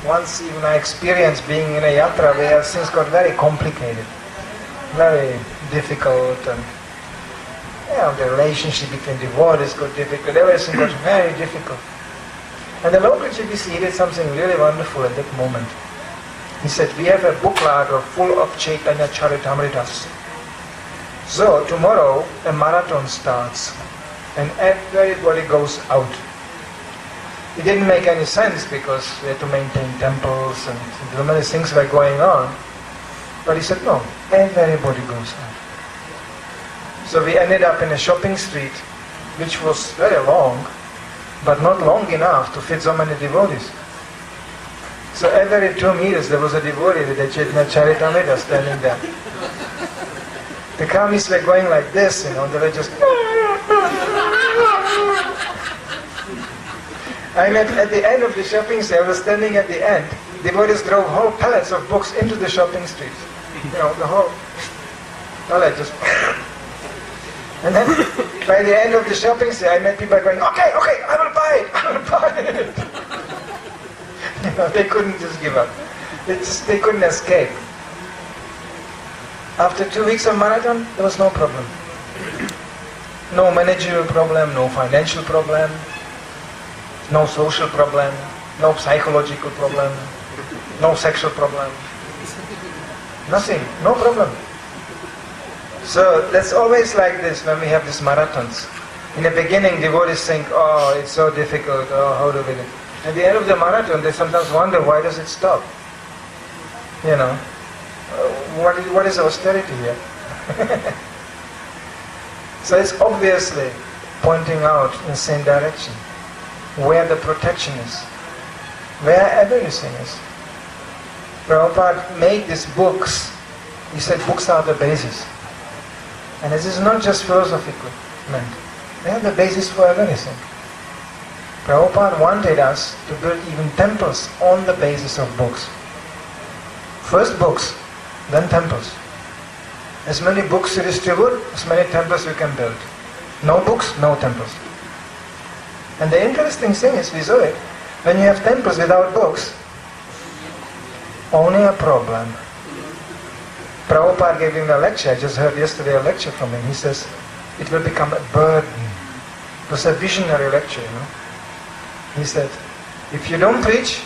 once even I experienced being in a yatra where things got very complicated, very difficult, and the relationship between devotees got difficult, everything got very difficult. And the local GBC, he did something really wonderful at that moment. He said, we have a book larder full of Chaitanya Charitamritas. So tomorrow a marathon starts and everybody goes out. It didn't make any sense because we had to maintain temples and so many things were going on. But he said, no, everybody goes out. So we ended up in a shopping street which was very long, but not long enough to fit so many devotees. So every 2 meters there was a devotee with a Chaitanya Charitamrita standing there. The karmis were going like this, they were just... I met at the end of the shopping street, I was standing at the end. Devotees drove whole pallets of books into the shopping street. The whole pallet just... And then by the end of the shopping street, I met people going, okay, I will buy it. They couldn't just give up. They couldn't escape. After 2 weeks of marathon, there was no problem. No managerial problem, no financial problem, no social problem, no psychological problem, no sexual problem. Nothing, no problem. So that's always like this when we have these marathons. In the beginning, devotees think, oh, it's so difficult, oh, how do we do it? At the end of the marathon, they sometimes wonder, why does it stop? What is austerity here? So it's obviously pointing out in the same direction, where the protection is, where everything is. Prabhupada made these books, he said books are the basis. And this is not just philosophically meant, they are the basis for everything. Prabhupada wanted us to build even temples on the basis of books. First books, then temples. As many books you distribute, as many temples you can build. No books, no temples. And the interesting thing is, we saw it, when you have temples without books, only a problem. Prabhupada gave him a lecture, I just heard yesterday a lecture from him. He says, it will become a burden. It was a visionary lecture, He said, if you don't preach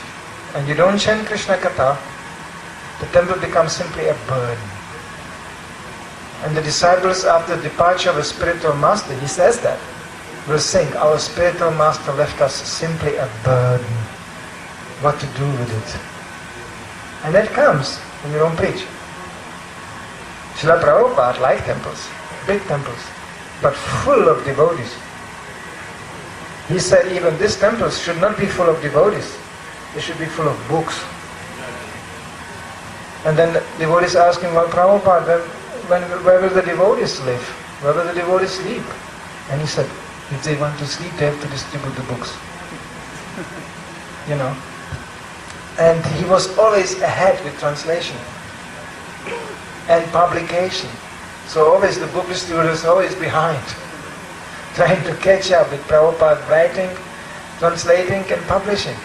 and you don't chant Krishna Katha, the temple becomes simply a burden. And the disciples, after the departure of a spiritual master, he says that, will think, our spiritual master left us simply a burden. What to do with it? And that comes when you don't preach. Srila Prabhupada liked temples, big temples, but full of devotees. He said even these temples should not be full of devotees, they should be full of books. And then the devotees asked him, well, Prabhupada, where will the devotees live? Where will the devotees sleep? And he said, if they want to sleep, they have to distribute the books. And he was always ahead with translation and publication. So always the book distributors always behind, trying to catch up with Prabhupada writing, translating and publishing.